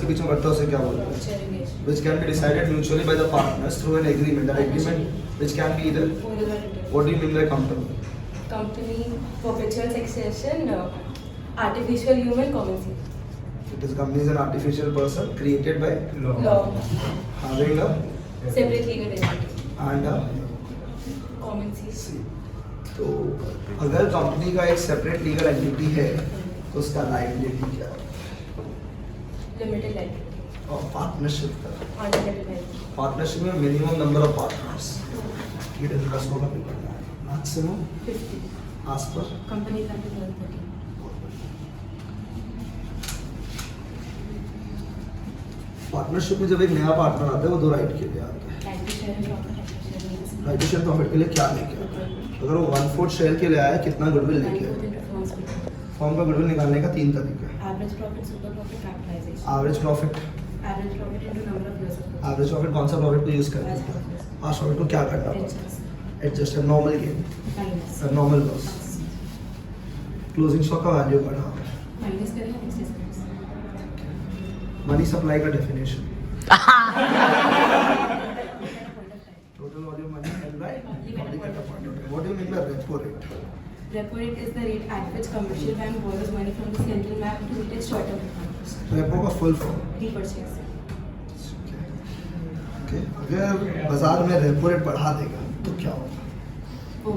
के बीच में बढ़ता है उसे क्या बोलते हैं? Sharing. Which can be decided mutually by the partners through an agreement. That agreement which can be either. What do you mean by company? Company, perpetual succession, artificial human common. It is company is an artificial person created by Law. having a Separate legal entity. and a Common seat. C. तो अगर company का एक separate legal entity है तो उसका liability क्या है? Limited liability. और पार्टनरशिप का Unlimited liability. पार्टनरशिप में मिनिमम नंबर ऑफ पार्टनर्स ये डिस्कस होगा पेपर में मैक्सिमम 50. आज पर Company can be 130. पार्टनरशिप में जब एक नया पार्टनर आता है वो दो राइट के लिए आता है। Right to share and profit, right to share and right to share profit के लिए क्या लेके आता है? अगर वो 1/4 शेयर के लिए आया है कितना गुडविल लेके आया? फॉर्म का गुडविल निकालने का 3 तरीके हैं। Average profit, super profit, capitalization. Average profit Average profit into number of years of profit. Average profit कौन सा प्रॉफिट को यूज करते हैं? पास प्रॉफिट को क्या करना पड़ता है? एडजस्ट है normal gain Minus. Normal loss closing stock का वैल्यू बढ़ा Minus करें next is मनी सप्लाई का definition total volume money held by what do you mean by repo rate? Repo rate is the rate at which commercial bank borrows money from the central bank to meet its short-term requirements. Repo का full form Repurchase. Okay अगर बाजार में repo rate बढ़ा देगा तो क्या होगा? वो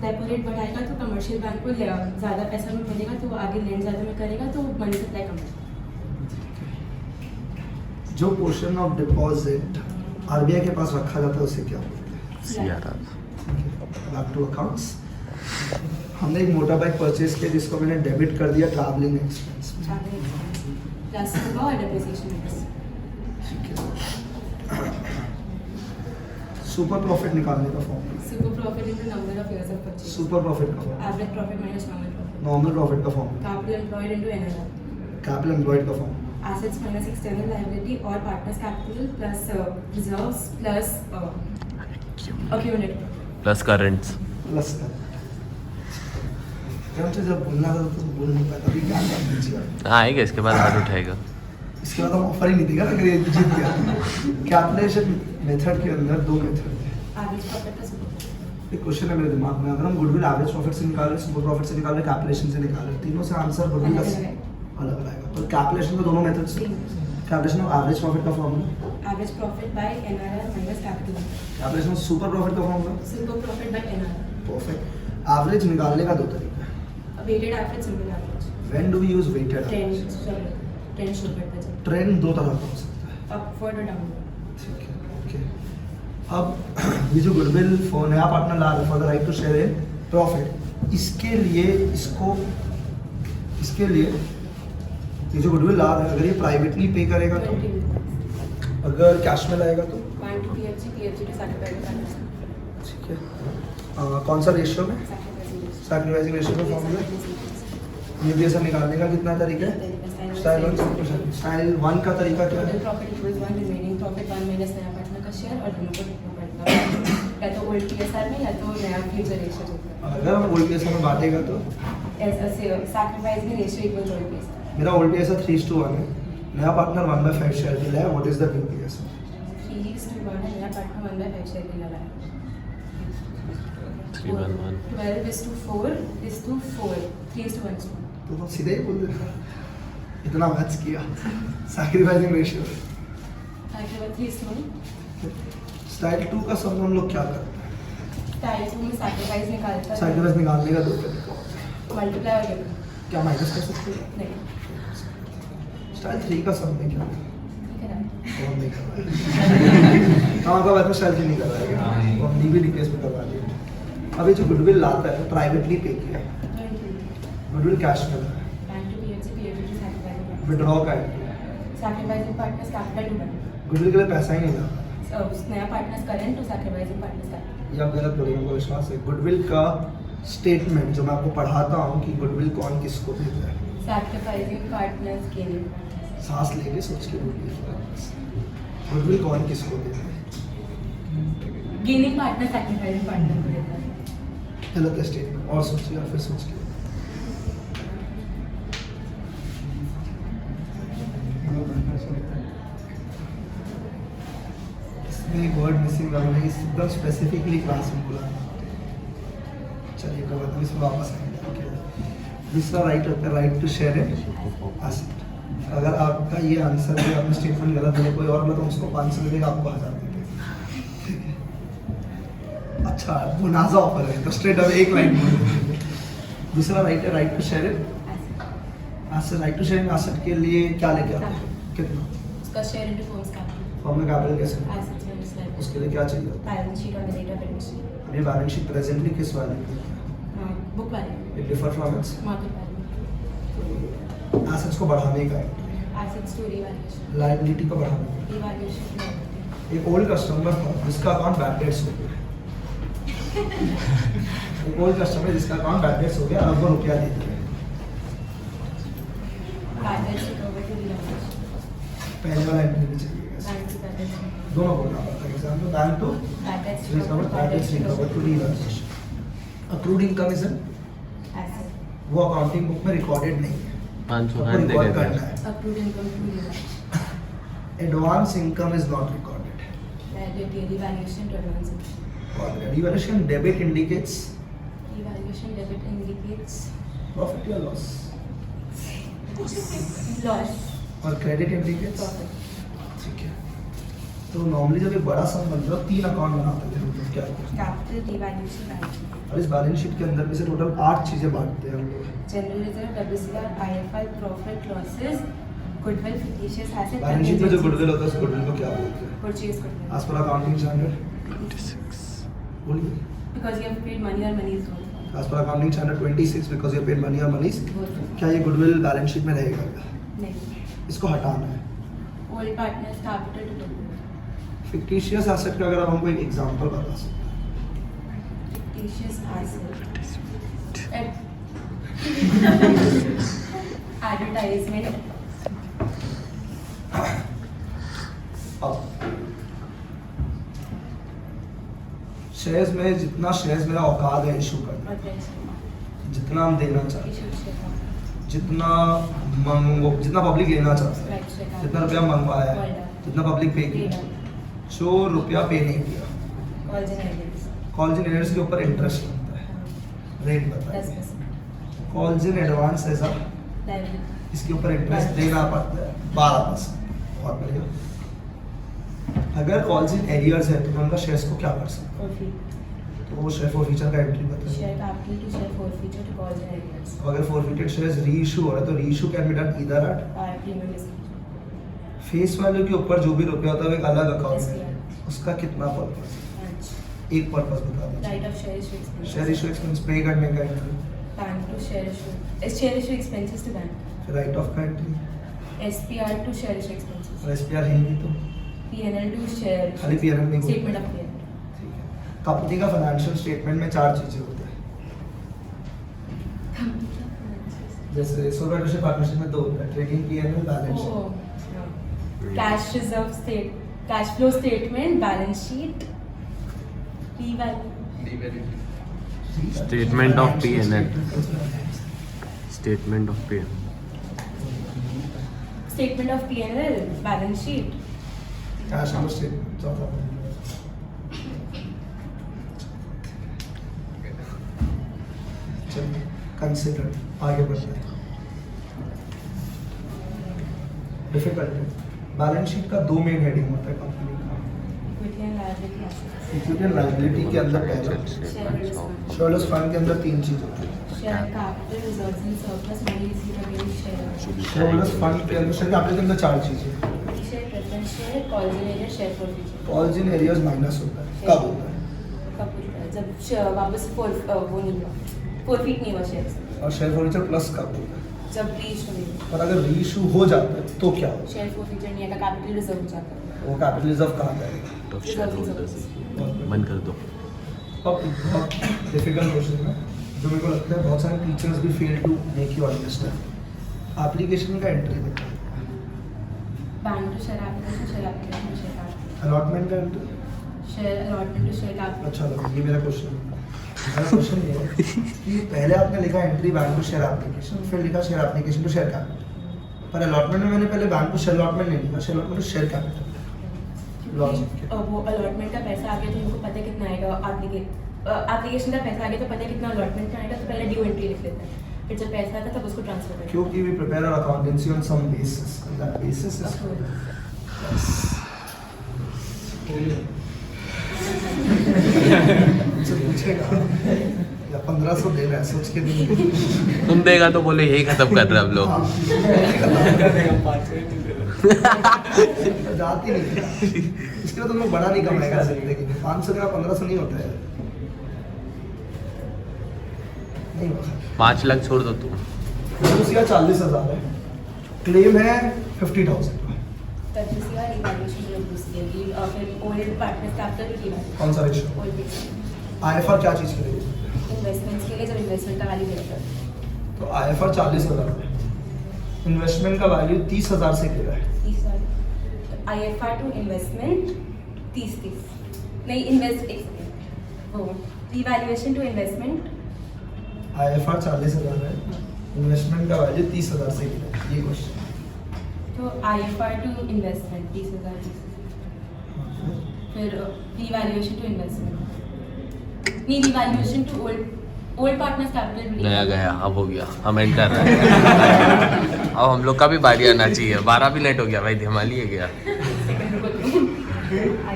रेपो रेट बढ़ाएगा तो कमर्शियल बैंक को ज़्यादा पैसा में मिलेगा तो वो आगे लेंड ज़्यादा में करेगा तो मनी सप्लाई कम होगा. जो पोर्शन ऑफ डिपॉजिट आरबीआई के पास रखा जाता है उसे क्या बोलते हैं? Back to accounts. हमने एक मोटर बाइक परचेज किया जिसको मैंने डेबिट कर दिया ट्रैवलिंग एक्सपेंस में। प्लस होगा और डेप्रिसिएशन टैक्स. सुपर प्रॉफिट निकालने का form super profit into number of years of purchase. Super profit का form average profit minus normal profit. Normal profit का form capital employed into NRR. Capital employed का form Assets minus external liability or partners capital plus reserves plus accumulated. Plus currents plus का हमसे जब बोलना था तो बोल नहीं पाता अभी क्या कर दीजिए आएगा इसके बाद हाथ उठाएगा। इसके बाद हम ऑफर ही नहीं देगा अगर ये जीत गया। कैलकुलेशन मेथड के अंदर 2 मेथड है। Average profit plus super profit. एक क्वेश्चन है मेरे दिमाग में अगर हम गुडविल एवरेज प्रॉफिट से निकाल रहे सुपर प्रॉफिट से निकाल रहे कैलकुलेशन से निकाल रहे तीनों से आंसर गुडविल अलग है. अलग आएगा तो कैलकुलेशन में दोनों मेथड से कैलकुलेशन ऑफ एवरेज प्रॉफिट का formula Average profit by NRR minus capital. Calculation of super profit का formula Super profit by NRR. Perfect average निकालने का 2 तरीका है A weighted average, simple average. When do we use weighted Trend show करता है. Trend 2 तरह का हो सकता है Upward और downward. ठीक है ओके अब ये जो गुडविल फॉर नया पार्टनर ला रहा है for the right to share in profit इसके लिए ये जो गुडविल ला रहा है अगर ये प्राइवेटली पे करेगा तो 20 अगर कैश में लाएगा तो Point to PFG to sacrifice. ठीक है कौन सा रेशियो में सैक्रिफाइसिंग रेशियो में फॉर्मूला यूपीएसआर निकालने का कितना तरीका है स्टाइल 1 का तरीका क्या है Total profit equals 1 remaining profit 1 minus नया पार्टनर का शेयर और दोनों को डिफरेंट या तो ओल्ड पीएसआर में या तो नया फ्यूचर रेशियो होगा. अगर हम ओल्ड पीएसआर में बांटेगा तो ऐसा sacrificing ratio equals old PSR. मेरा ओल्ड पीएसआर 3:1 है नया पार्टनर 1/5 शेयर दिला है what is the new PSR 3:1 है नया पार्टनर 1/5 शेयर दिला है. 3:1 12:4 3:1. तो सीधे ही बोल देता इतना मैथ्स किया सैक्रिफाइसिंग रेशियो ताकि 3:1. स्टाइल 2 का सम हम लोग क्या करते हैं टाइप 2 में सैक्रिफाइस निकालता है. सैक्रिफाइस निकालने का 2 तरीका मल्टीप्लाई और डिवाइड. क्या माइनस कर सकते हैं नहीं स्टाइल 3 का सम में क्या ठीक है ना. और नहीं कर रहा है हाँ का बात में स्टाइल 3 नहीं कर रहा है वो हमने भी रिप्लेस में करवा दिया अभी जो गुडविल लाता है प्राइवेटली पे किया गुडविल कैश में लाया bank to PFG to sacrifice. Withdraw का है Sacrificing partners capital to bank. Goodwill के लिए पैसा ही नहीं लगा नया partners current to sacrificing partners capital. ये आप गलत बोलेंगे मुझे विश्वास है गुडविल का स्टेटमेंट जो मैं आपको पढ़ाता हूँ कि गुडविल कौन किसको देता है सैक्रिफाइसिंग पार्टनर्स गेनिंग. सांस लेके सोच के बोलिए गुडविल कौन किसको देता है गेनिंग पार्टनर सैक्रिफाइसिंग पार्टनर को देता है. गलत स्टेटमेंट और सोचिए और फिर सोचिए इसमें एक वर्ड मिसिंग है, मैंने एकदम स्पेसिफिकली क्लास में बोला। चलिए कोई बात नहीं, इसमें वापस आएंगे। ओके, दूसरा राइट होता है right to share and asset. अगर आपका ये आंसर है, आपने स्टेटमेंट गलत है, कोई और बोला तो उसको 500 देगा, आपको 1000 देंगे। ठीक है, अच्छा मुनाजा ऑफर है तो स्ट्रेट अवे एक लाइन बोल। दूसरा राइट है right to share and asset. Right to share and asset के लिए क्या लेके आते हैं, कितना उसका share into firm's capital, form में कैपिटल कैसे, एसेट्स माइनस लायबिलिटी, उसके लिए क्या चाहिए? बैलेंस शीट और डेट ऑफ एडमिशन, ये बैलेंस शीट प्रेजेंटली किस वैल्यू पे है? Book value, it differ from its market value, assets को बढ़ाने का, एसेट्स टू रिवैल्यूएशन, लायबिलिटी को बढ़ाने का। रिवैल्यूएशन। एक ओल्ड कस्टमर था जिसका अकाउंट बैड डेट्स हो गया। एक ओल्ड कस्टमर जिसका अकाउंट बैड डेट्स हो गया, अब वो रुपया दे दिया। बैलेंस रिकवर टू रिवैल्यूएशन, पहले वाला एंट्री भी चाहिए, बैंक टू बैलेंस, दोनों बोलना पड़ता है। Example bank to balance recover, bad debts recover to revaluation. Accrued income is asset, वो अकाउंटिंग बुक में रिकॉर्डेड नहीं है, 500 आपको हैंड रिकॉर्ड देगा करना है। Accrued income to revaluation, advance income is not recorded. Liability revaluation to advance income, revaluation debit indicates revaluation debit indicates profit या loss, loss, और क्रेडिट इंडिकेट्स प्रॉफिट, ठीक है। तो नॉर्मली जब एक बड़ा सम बन रहा है 3 अकाउंट बनाते थे हम लोग, क्या कैपिटल रिवैल्यूएशन, बैलेंस, और इस बैलेंस शीट के अंदर में से टोटल 8 चीजें बांटते हैं हम लोग। General reserve, WCR, IFI, profit, losses, goodwill, fictitious asset, balance sheet में जो गुडविल होता है उस गुडविल को क्या बोलते हैं? Purchase goodwill, as per accounting standard 26 बोलिए। Because you have paid money और money is as per accounting standard 26 because you paid money और मनी। क्या ये गुडविल बैलेंस शीट में रहेगा क्या? नहीं, इसको हटाना है। Old partners capital to goodwill, fictitious asset का अगर आप हमको एक एग्जांपल बता सकते फिक्टिशियस एसेट, एडवर्टाइजमेंट, हैं। अब शेयर्स में जितना शेयर्स मेरा औकात है इशू करना, और प्रेजेंट, जितना हम देना चाहते हैं, इशू शेयर, जितना पब्लिक लेना चाहता है, राइट शेयर, जितना रुपया मंगवाया है, जितना पब्लिक पे किया, जो रुपया पे नहीं किया, calls and edits, calls in advance के ऊपर इंटरेस्ट लगता है, रेट बताइए। 10%, कॉल्स इन एडवांस ऐसा, लायबिलिटी, इसके ऊपर इंटरेस्ट देना पड़ता है 12%। बहुत बढ़िया। अगर कॉल्स इन एरियर्स है तो मैं उनका शेयर्स को क्या कर सकता प्रॉफिट, हूँ? तो वो शेयर फॉरफीचर का एंट्री बताइए। Share capital to share forfeiture to calls and edits, अगर फॉरफीटेड शेयर्स रीइशू हो रहा है तो reissue can be done either at premium discount, face value के ऊपर जो भी रुपया होता है वो एक अलग अकाउंट SPR, में, उसका कितना पर्पस है? एक पर्पस बता दीजिए। Write off share issue expenses, share issue expense pay करने का entry, bank to share issue expenses to bank, write off का entry, SPR to share issue expenses, और एसपीआर है नहीं तो PNL टू शेयर, खाली PNL नहीं बोलते। स्टेटमेंट ऑफ PNL, ठीक है। कंपनी का फाइनेंशियल स्टेटमेंट में 4 चीजें होती है, जैसे सोल पार्टनरशिप पार्टनरशिप में 2 होता है, trading PNL balance sheet. Cash reserve state, cash flow statement, balance sheet, P value, Statement of P&L. Statement of pay. Statement of PNL, balance sheet, cash flow statement चौथा। चलिए consider आगे बढ़ते हैं। Difficult है। Balance sheet का 2 main heading होता है company का। Equity and liability assets, equity and liability के अंदर पहला शेयरहोल्डर्स फंड के अंदर 3 चीज होती है। Share capital, reserves and surplus, money received against share, shareholders fund के अंदर शेयर कैपिटल के अंदर 4 चीजें। Share preference share, calls and arrear, share forfeiture, calls in areas minus होता है, कब होता है? कब होता है? जब वापस वो नहीं हुआ, फॉरफीट नहीं हुआ शेयर, और शेयर फॉरफीचर प्लस कब होता है? जब रीइशू नहीं हुआ, और अगर रीइशू हो जाता है तो क्या होता शेयर फॉरफीचर नहीं है, कैपिटल रिजर्व हो जाता है, है? वो कैपिटल रिजर्व कहाँ जाएगा? तो शेयर होल्डर्स बंद कर दो। अब बहुत डिफिकल्ट क्वेश्चन है जो मेरे को लगता है बहुत सारे टीचर्स भी fail to make you understand. Application का एंट्री बताइए, bank to share application, share application to share capital, allotment का entry. Share allotment to share capital, अच्छा लगा, ये मेरा क्वेश्चन है। मेरा क्वेश्चन ये है कि पहले आपने लिखा entry bank to share application, फिर लिखा share application to share capital, पर अलॉटमेंट में मैंने पहले बैंक को शेयर अलॉटमेंट नहीं लिखा, share allotment share capital logic. वो अलॉटमेंट का पैसा आ गया तो उनको पता है कितना आएगा, एप्लीकेशन का पैसा आ गया तो पता है कितना अलॉटमेंट का आएगा, तो पहले ड्यू एंट्री लिख लेते हैं, फिर जब पैसा आता है तब उसको ट्रांसफर करें। क्योंकि we prepare our accountancy on some basis, on that basis मुझसे पूछेगा या 1500 दे रहा है, सोच के नहीं। तुम देगा तो बोले यही खत्म कर रहे हम लोग। हाँ, जाती नहीं है। इसके लिए तुम लोग बड़ा नहीं कमाएगा जिंदगी में, 500 का 1500 नहीं होता है, नहीं होता। 5 लाख छोड़ दो तुम। उसका 40,000 है, क्लेम है 50,000। तब दूसरी बार इवैल्यूएशन जो दूसरी होगी और फिर ओल्ड पार्टनर्स कैपिटल की बात, कौन सा रेशियो? ओल्ड आईएफआर क्या चीज़ के लिए? इन्वेस्टमेंट्स के लिए जब इन्वेस्टमेंट का वैल्यू मिलता है तो आईएफआर 40,000 है, इन्वेस्टमेंट का वैल्यू 30,000 से गिरा है। 30,000 IFR टू इन्वेस्टमेंट 30 नहीं इन्वेस्ट एक सेकेंड वो रिवैल्यूएशन टू इन्वेस्टमेंट आईएफआर 40,000 है, इन्वेस्टमेंट का वैल्यू 30,000 से गिरा है, ये क्वेश्चन। तो IFR टू इन्वेस्टमेंट 30,000 फिर रिवैल्यूएशन टू इन्वेस्टमेंट नहीं revaluation to old partners capital गया गया, अब हो गया, हम एंड कर रहे हैं। अब हम लोग का भी बारी आना चाहिए, 12 भी लेट हो गया भाई, धमाली है गया।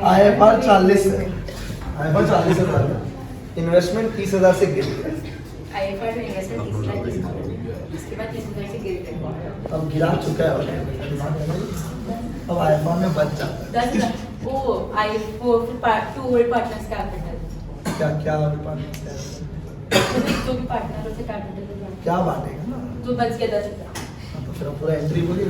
आईएफआर 40 है, आईएफआर 40,000 है, इन्वेस्टमेंट 30,000 से गिर गया। IFR टू इन्वेस्टमेंट 30,000 उसके बाद 30,000 से गिर गया, अब गिरा चुका है, अब आईएफआर में बच जाता है 10,000 ओ टू ओल्ड पार्टनर्स कैपिटल क्या क्या जो भी पार्टनर होते कैपिटल क्या बांटेगा ना, जो बच गया 10,000 तो फिर अब पूरा एंट्री बोलिए।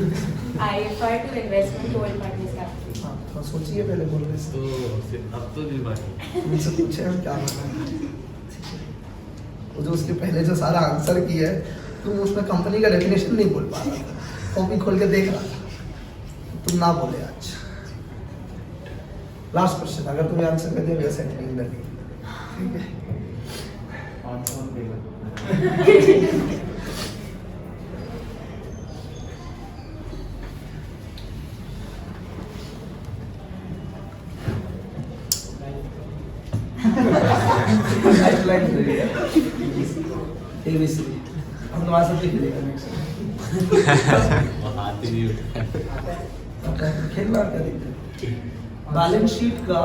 IFR to investment old partners capital हाँ तो सोचिए पहले बोल रहे थे, अब तो नहीं बाकी। मुझसे पूछे हम क्या बताना है, वो जो उसके पहले जो सारा आंसर किया है, तुम उसमें कंपनी का डेफिनेशन नहीं बोल पा रहा था, कॉपी खोल के देख रहा था, तुम ना बोले आज। लास्ट क्वेश्चन, अगर तुम्हें आंसर कर दिया वैसे नहीं लगी, ठीक है? ABC हम तुम्हारे साथ ही खेलेगा नेक्स्ट खेलना क्या दिक्कत है? बैलेंस शीट का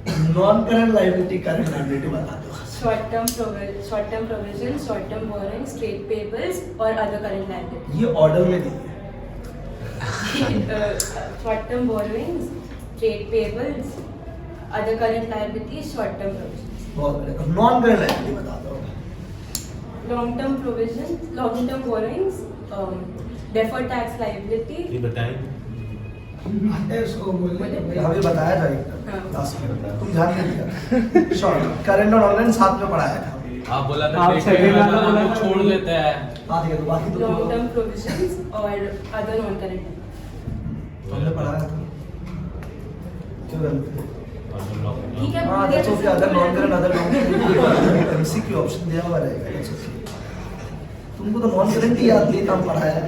non current liability current liability बता दो। Short term provision, short term borrowings, trade payables और अदर करंट लायबिलिटी। ये ऑर्डर में दी है। Short term borrowings, trade payables, other current liability, short term provision. बहुत बढ़िया, नॉन करंट लायबिलिटी बता दो। Long term provision, long term borrowings, deferred tax liability. इसको बोलिए, हमें बताया था एकदम हाँ। लास्ट में, तुम ध्यान नहीं दिया। शॉर्ट करंट और ऑनलाइन साथ में पढ़ाया था। आप बोला आप सेकंड वाला बोला हम छोड़ देते हैं। हाँ ठीक है, तो बाकी तो लॉन्ग टर्म प्रोविजंस और अदर नॉन करंट। हमने पढ़ाया था, क्यों गलत है? ठीक है, हाँ that's okay, other non current other non current इसी की ऑप्शन दिया हुआ रहेगा, दैट्स ओके। तुमको तो नॉन करंट ही याद नहीं था, हम पढ़ाया है।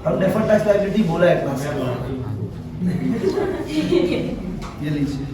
हम डेफर्ड टैक्स लायबिलिटी बोला है क्लास में। ये लीजिए